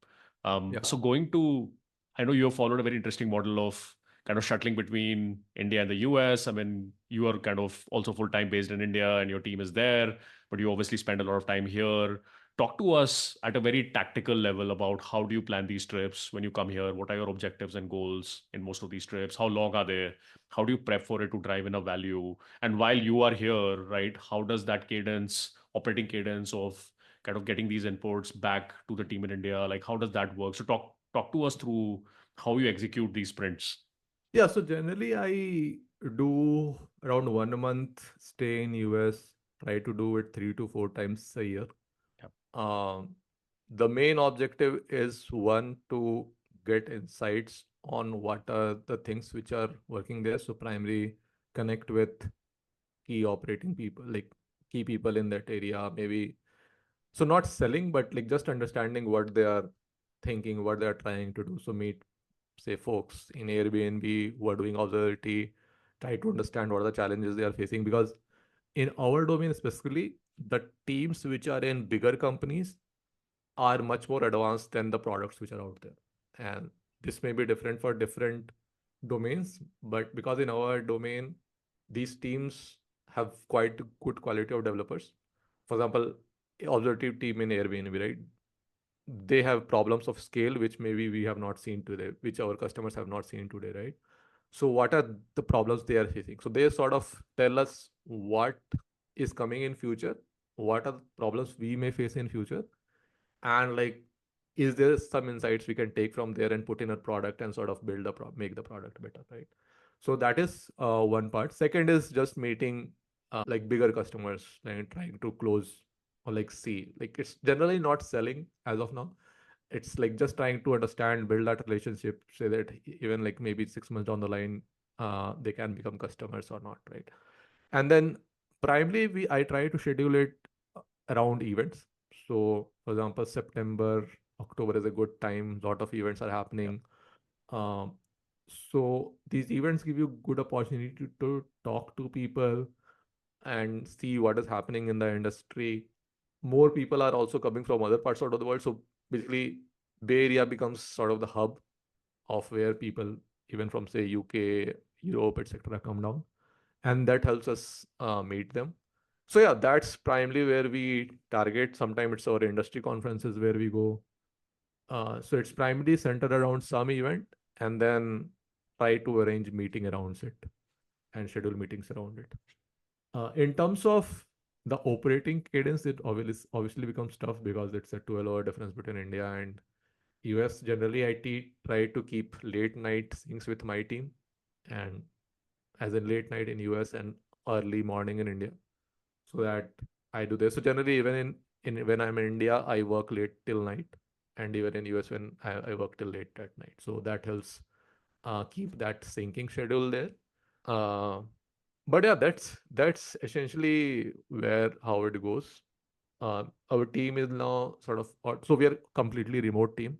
Yeah. So going to, I know you have followed a very interesting model of kind of shuttling between India and the US. I mean, you are kind of also full-time based in India and your team is there, but you obviously spend a lot of time here. Talk to us at a very tactical level about how do you plan these trips when you come here? What are your objectives and goals in most of these trips? How long are they? How do you prep for it to drive in a value? And while you are here, right, how does that cadence, operating cadence of kind of getting these inputs back to the team in India, like how does that work? So talk to us through how you execute these sprints. Yeah, so generally I do around 1 month stay in US, try to do it 3 to 4 times a year. Yep. Um, the main objective is one to get insights on what are the things which are working there. So primary connect with key operating people, like key people in that area, maybe. So not selling, but like just understanding what they are thinking, what they are trying to do. So meet say folks in Airbnb who are doing observability, try to understand what are the challenges they are facing. Because in our domain specifically, the teams which are in bigger companies are much more advanced than the products which are out there. And this may be different for different domains, but because in our domain, these teams have quite good quality of developers. For example, observability team in Airbnb, right? They have problems of scale which maybe we have not seen today, which our customers have not seen today, right? So what are the problems they are facing? So they sort of tell us what is coming in future, what are the problems we may face in future, and like is there some insights we can take from there and put in a product and sort of build make the product better, right? So that is one part. Second is just meeting like bigger customers and trying to close or like see, like it's generally not selling as of now. It's like just trying to understand, build that relationship, so that even like maybe 6 months down the line they can become customers or not, right? And then primarily we I try to schedule it around events. So for example, September, October is a good time, lot of events are Yep. happening. um, so these events give you good opportunity to talk to people and see what is happening in the industry. More people are also coming from other parts of the world. So basically, Bay Area becomes sort of the hub of where people, even from say UK, Europe, etc., come down, and that helps us meet them. So yeah, that's primarily where we target. Sometimes it's our industry conferences where we go. So it's primarily centered around some event, and then try to arrange meeting around it and schedule meetings around it. In terms of the operating cadence, it obviously becomes tough because it's a 12-hour difference between India and US. Generally, try to keep late night things with my team, and as in late night in US and early morning in India. so that I do this. So generally, even in when I'm in India, I work late till night, and even in US when I work till late at night. So that helps keep that syncing schedule there. Uh, but yeah, that's essentially where how it goes. Our team is now sort of so we are completely remote team,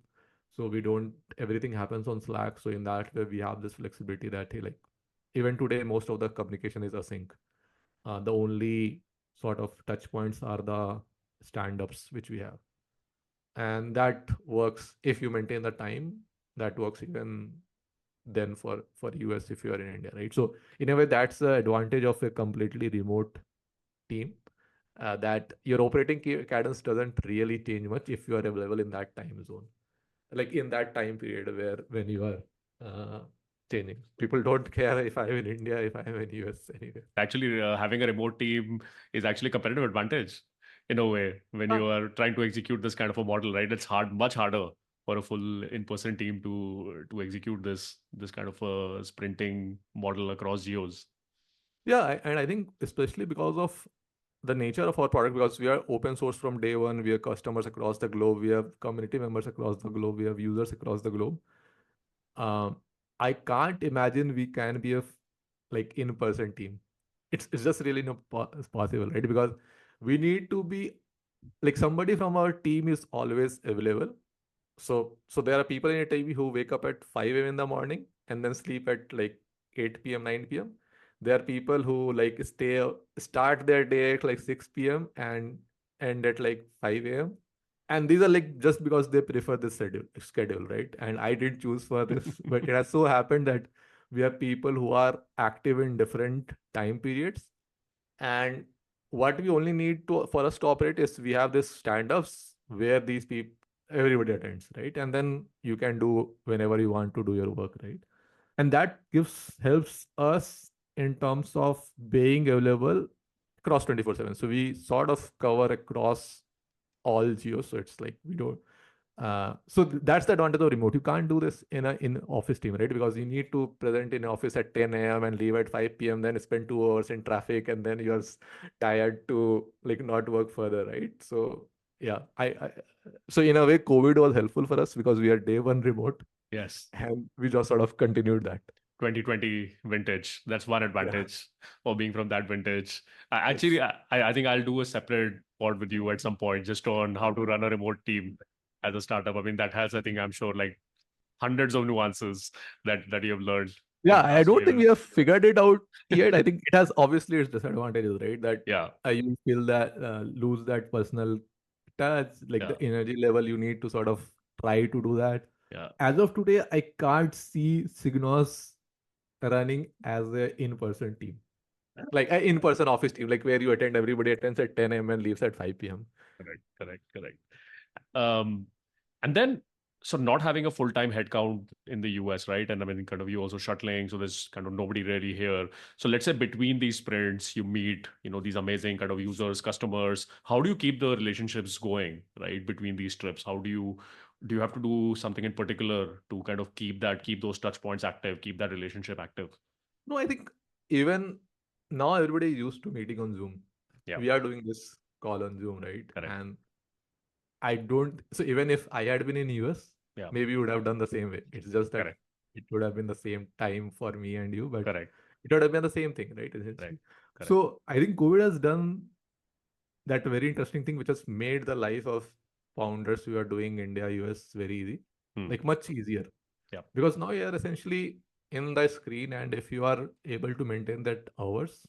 so we don't everything happens on Slack. So in that way, we have this flexibility that hey, like even today, most of the communication is async. The only sort of touch points are the stand-ups which we have, and that works if you maintain the time. That works even then for US if you are in India, right? So in a way, that's the advantage of a completely remote team. That your operating cadence doesn't really change much if you are available in that time zone, like in that time period where when you are uh, changing. People don't care if I'm in India, if I'm in US anyway. Actually, having a remote team is actually a competitive advantage in a way when you are trying to execute this kind of a model, right? It's hard, much harder for a full in-person team to execute this kind of a sprinting model across geos. Yeah, and I think especially because of the nature of our product, because we are open source from day one, we have customers across the globe, we have community members across the globe, we have users across the globe. Um, I can't imagine we can be like in-person team. It's just really not possible, right? Because we need to be like somebody from our team is always available. So there are people in a team who wake up at 5 a.m. in the morning and then sleep at like 8 p.m., 9 p.m. There are people who like start their day at like 6 p.m. and end at like 5 a.m. And these are like just because they prefer this schedule, right? And I didn't choose for this, but it has so happened that we have people who are active in different time periods. And what we only need to for us to operate is we have this stand-ups where these people everybody attends, right? And then you can do whenever you want to do your work, right? And that gives helps us in terms of being available across 24/7. So we sort of cover across all geos. So it's like we don't that's the advantage of remote. You can't do this in office team, right? Because you need to present in office at 10 a.m. and leave at 5 p.m. Then spend 2 hours in traffic, and then you're tired to like not work further, right? So yeah, so in a way, COVID was helpful for us because we are day one remote, Yes. and we just sort of continued that. 2020 vintage. That's one Yeah. advantage of being from that vintage. I, Yes. actually, I think I'll do a separate pod with you at some point just on how to run a remote team as a startup. I mean, that has, I think, I'm sure, like hundreds of nuances that you have learned in Yeah, the I last don't think we years. have figured it out yet. I think it has obviously its disadvantages, right? That Yeah, you feel that lose that personal touch, like yeah, the energy level you need to sort of try to do that. yeah. As of today, I can't see SigNoz running as a in-person team, like an in-person office team, like where you attend, everybody attends at 10 a.m. and leaves at 5 p.m. Correct, correct, correct. Um, and then, so not having a full-time headcount in the US, right? And I mean, kind of you also shuttling, so there's kind of nobody really here. So let's say between these sprints, you meet, these amazing kind of users, customers. How do you keep the relationships going, right? Between these trips, do you have to do something in particular to kind of keep those touch points active, keep that relationship active? No, I think even now everybody is used to meeting on Zoom. Yeah, We are doing this call on Zoom, right? correct. And I don't. So even if I had been in US, Yeah, maybe we would have done the same way. It's just that correct, it would have been the same time for me and you, but correct, it would have been the same thing, right? Essentially. correct, correct. So I think COVID has done that very interesting thing, which has made the life of founders who are doing India, US very easy, Hmm. like much easier. Yeah, Because now you are essentially in the screen, and if you are able to maintain that hours,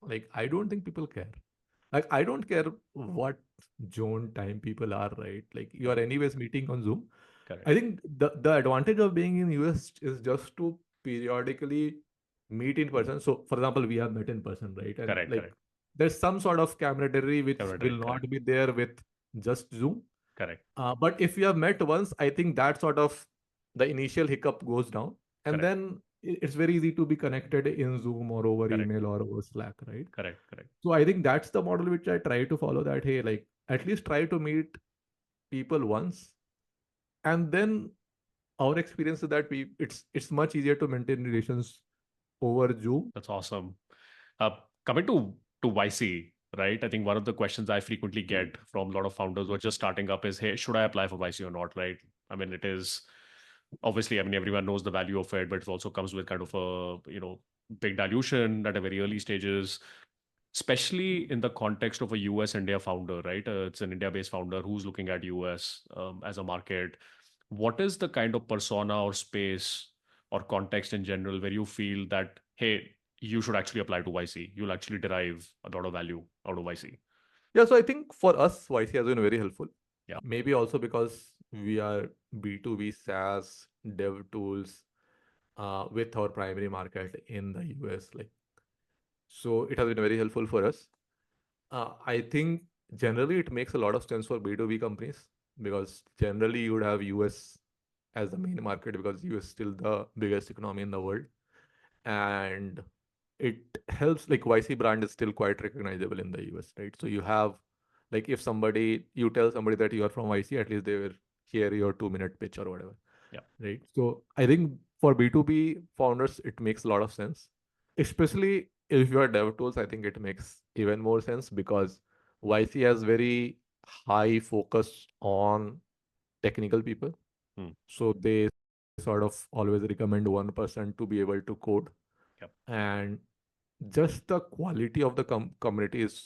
like I don't think people care. Like I don't care what zone time people are, right? Like you yeah, are anyways meeting on Zoom. correct, I think the advantage of being in US is just to periodically meet in person. So for example, we have met in person, right? And correct, like correct, there's some sort of camaraderie which will correct, correct, not be there with just Zoom. correct, But if you have met once, I think that sort of the initial hiccup goes down, and correct, then it's very easy to be connected in Zoom or over correct, email or over Slack, right? correct, correct. So I think that's the model which I try to follow. That hey, like at least try to meet people once, and then our experience is that it's much easier to maintain relations over Zoom. That's awesome. Uh, Coming to to YC, right? I think one of the questions I frequently get from a lot of founders who are just starting up is, hey, should I apply for YC or not, right? I mean, it is obviously, I mean, everyone knows the value of it, but it also comes with kind of a, big dilution at a very early stages, especially in the context of a US India founder, right? It's an India based founder who's looking at US as a market. What is the kind of persona or space or context in general where you feel that, hey, you should actually apply to YC? You'll actually derive a lot of value out of YC. Yeah, so I think for us, YC has been very helpful. Yeah. Maybe also because we are B2B SaaS dev tools with our primary market in the US. So it has been very helpful for us. I think generally it makes a lot of sense for B2B companies because generally you would have US as the main market because US is still the biggest economy in the world. And it helps, like YC brand is still quite recognizable in the US, right? So you have, like, if you tell somebody that you are from YC, at least they will hear your 2-minute pitch or whatever. Yeah. Right. So I think for B2B founders, it makes a lot of sense, especially if you are dev tools. I think it makes even more sense because YC has very high focus on technical people. So they sort of always recommend one person to be able to code. Yep. And just the quality of the community is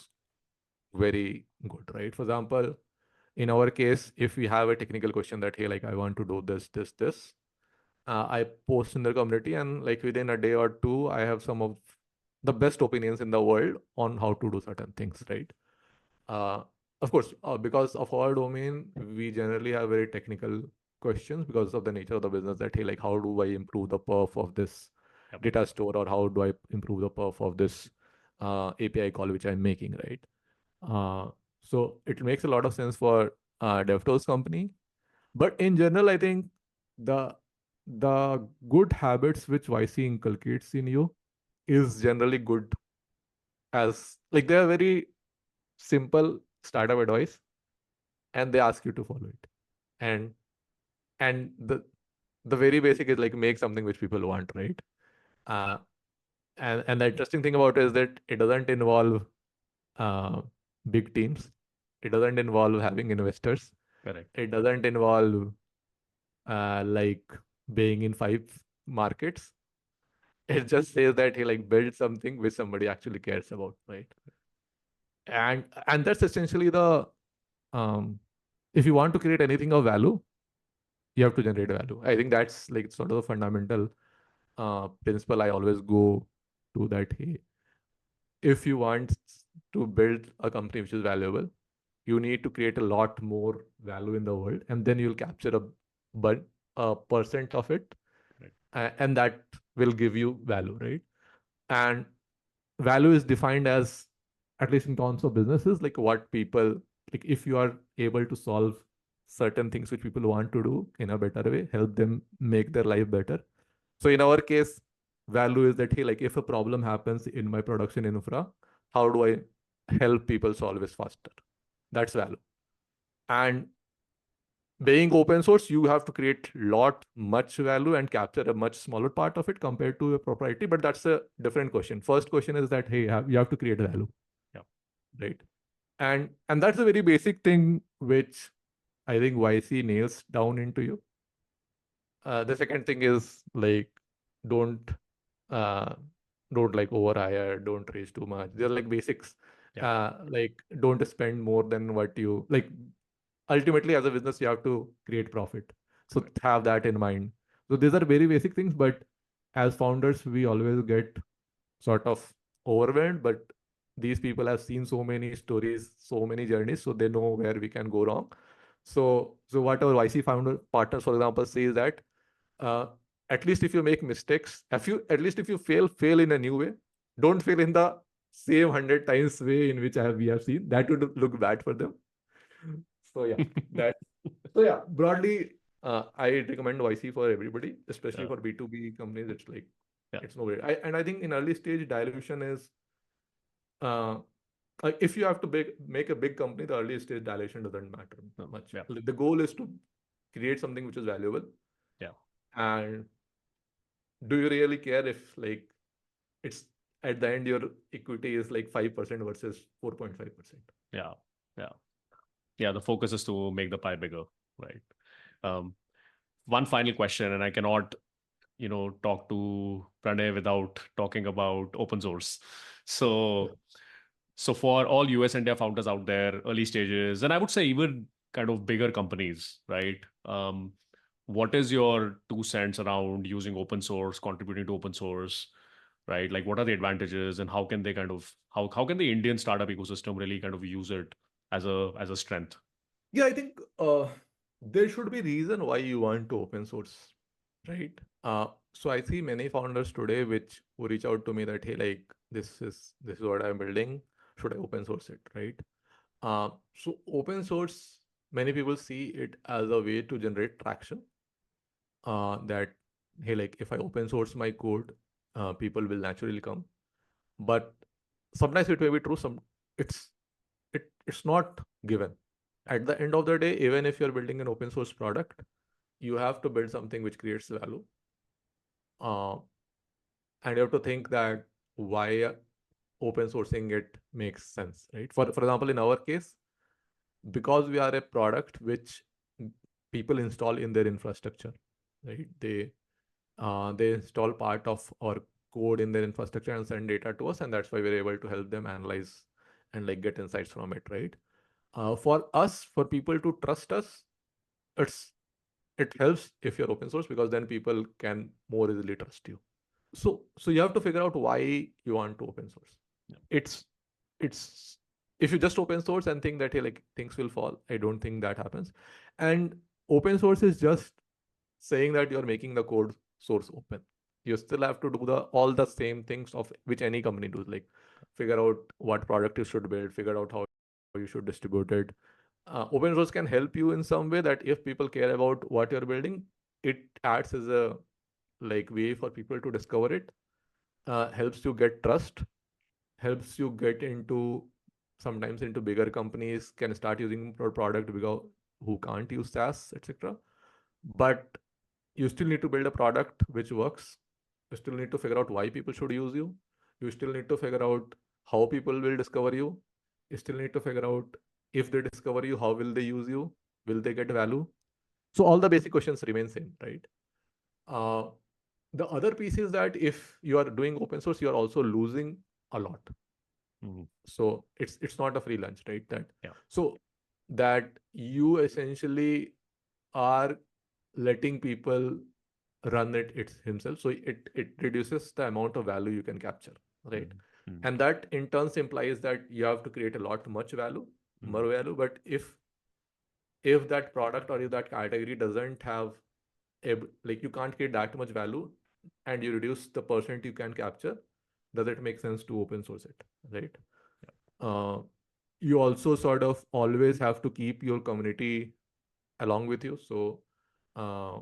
very good, right? For example, in our case, if we have a technical question that, hey, like I want to do this, I post in the community, and like within a day or two, I have some of the best opinions in the world on how to do certain things, right? Uh, of course, because of our domain, we generally have very technical questions because of the nature of the business that, hey, like how do I improve the perf of this Yep. data store, or how do I improve the perf of this API call which I'm making, right? So it makes a lot of sense for DevTools company. But in general, I think the the good habits which YC inculcates in you is generally good, as like they are very simple startup advice and they ask you to follow it. And the very basic is like make something which people want, right? Uh, and the interesting thing about it is that it doesn't involve uh, big teams. It doesn't involve having investors. Correct. It doesn't involve like being in 5 markets. It just says that he like build something which somebody actually cares about, right? And that's essentially the um, if you want to create anything of value, you have to generate value. I think that's like sort of the fundamental principle I always go to, that hey, if you want to build a company which is valuable, you need to create a lot more value in the world, and then you'll capture a percent of it, and that will give you value, right? And value is defined as, at least in terms of businesses, like what people, like if you are able to solve certain things which people want to do in a better way, help them make their life better. So in our case, value is that, hey, like if a problem happens in my production infra, how do I help people solve it faster? That's value. And being open source, you have to create much value and capture a much smaller part of it compared to a proprietary. But that's a different question. First question is that, hey, you have to create value. Yeah. Right. And that's a very basic thing which I think YC nails down into you. The second thing is like don't uh, don't like overhire, don't raise too much. They're like basics. Yeah. Like don't spend more than what you like. Ultimately, as a business, you have to create profit. So have that in mind. So these are very basic things, but as founders, we always get sort of overwhelmed. But these people have seen so many stories, so many journeys, so they know where we can go wrong. So what our YC founder partners, for example, say is that uh, at least if you make mistakes, at least if you fail in a new way, don't fail in the same 100 times way in which we have seen. That would look bad for them. So yeah, that. So yeah, broadly, I recommend YC for everybody, especially for B2B companies. It's like it's no way. And I think in early stage dilution is uh, if you have to make a big company, the early stage dilution doesn't matter much. Yeah. The goal is to create something which is valuable. Yeah. And do you really care if like it's at the end, your equity is like 5% versus 4.5%. Yeah. Yeah. Yeah. The focus is to make the pie bigger, right? Um, One final question, and I cannot, talk to Pranay without talking about open source. So, so for all US India founders out there, early stages, and I would say even kind of bigger companies, right? What is your 2 cents around using open source, contributing to open source, right? Like, what are the advantages, and how can they kind of how can the Indian startup ecosystem really kind of use it as a strength? Yeah, I think there should be reason why you want to open source, right? So I see many founders today which who reach out to me that, hey, like this is what I'm building. Should I open source it, right? So open source, many people see it as a way to generate traction. That, hey, like if I open source my code, people will naturally come. But sometimes it may be true. It's it's not given. At the end of the day, even if you're building an open source product, you have to build something which creates value. Uh, and you have to think that why open sourcing it makes sense, right? For example, in our case, because we are a product which people install in their infrastructure, right? They install part of our code in their infrastructure and send data to us, and that's why we're able to help them analyze and like get insights from it, right? For us, for people to trust us, it's it helps if you're open source because then people can more easily trust you. So you have to figure out why you want to open source. Yeah. It's if you just open source and think that, hey, like things will fall, I don't think that happens. And open source is just saying that you're making the code source open. You still have to do the all the same things of which any company does, like figure out what product you should build, figure out how you should distribute it. Open source can help you in some way that if people care about what you're building, it acts as a like way for people to discover it, helps you get trust, helps you get into sometimes into bigger companies can start using your product because who can't use SaaS, etc. But you still need to build a product which works. You still need to figure out why people should use you. You still need to figure out how people will discover you. You still need to figure out if they discover you, how will they use you? Will they get value? So all the basic questions remain same, right? Uh, the other piece is that if you are doing open source, you are also losing a lot. Mhm. So it's not a free lunch, right? Yeah. So that you essentially are letting people run it himself. So it reduces the amount of value you can capture, right? Mhm. And that in turns implies that you have to create a lot much value, more value. But if that product or if that category doesn't have like you can't create that much value and you reduce the percent you can capture, does it make sense to open source it, right? uh, you also sort of always have to keep your community along with you. So uh,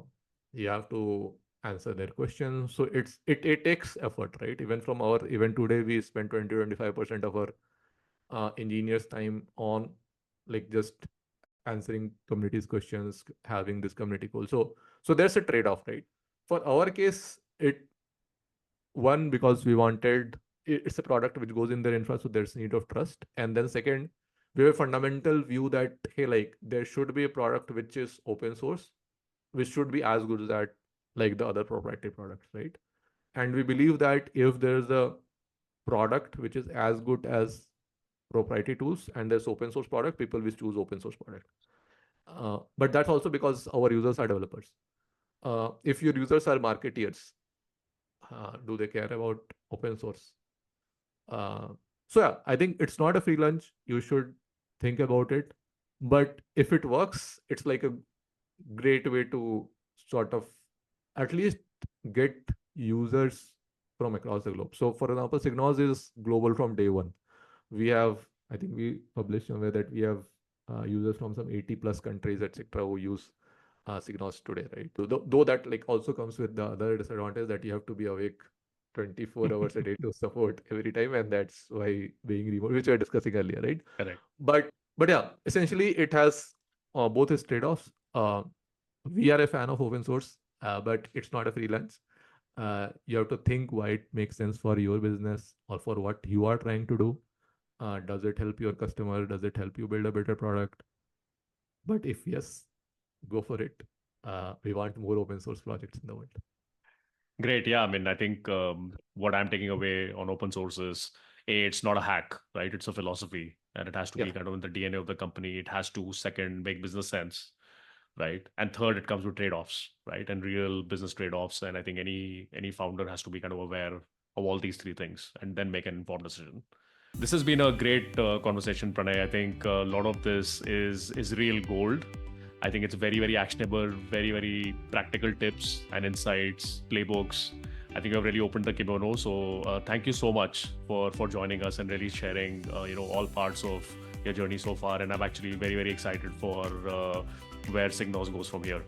you have to answer their questions. So it takes effort, right? Even from our event today, we spent 20-25% of our engineers' time on like just answering community's questions, having this community call. So there's a trade-off, right? For our case, it one because we wanted it's a product which goes in their infra, so there's need of trust. And then second, we have a fundamental view that, hey, like there should be a product which is open source, which should be as good as that like the other proprietary products, right? And we believe that if there's a product which is as good as proprietary tools and there's open source product, people will choose open source product. But that's also because our users are developers. If your users are marketeers, do they care about open source? Uh, so yeah, I think it's not a free lunch. You should think about it. But if it works, it's like a great way to sort of at least get users from across the globe. So for example, SigNoz is global from day one. We have, I think we published somewhere that we have users from some 80 plus countries, etc., who use SigNoz today, right? So though that like also comes with the other disadvantage that you have to be awake 24 hours a day to support every time, and that's why being remote, which we were discussing earlier, right? Correct. But yeah, essentially it has both its trade-offs. We are a fan of open source, but it's not a freelance. You have to think why it makes sense for your business or for what you are trying to do. Does it help your customer? Does it help you build a better product? But if yes, go for it. We want more open source projects in the world. Great. Yeah. I mean, I think what I'm taking away on open source is it's not a hack, right? It's a philosophy and it has to be Yeah. kind of in the DNA of the company. It has to, second, make business sense, right? And third, it comes with trade-offs, right? And real business trade-offs. And I think any founder has to be kind of aware of all these three things and then make an informed decision. This has been a great conversation, Pranay. I think a lot of this is real gold. I think it's very, very actionable, very, very practical tips and insights, playbooks. I think you've really opened the kimono. So thank you so much for joining us and really sharing all parts of your journey so far. And I'm actually very, very excited for where SigNoz goes from here.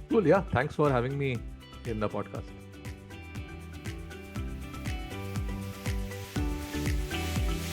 Cool. Yeah. Thanks for having me in the podcast.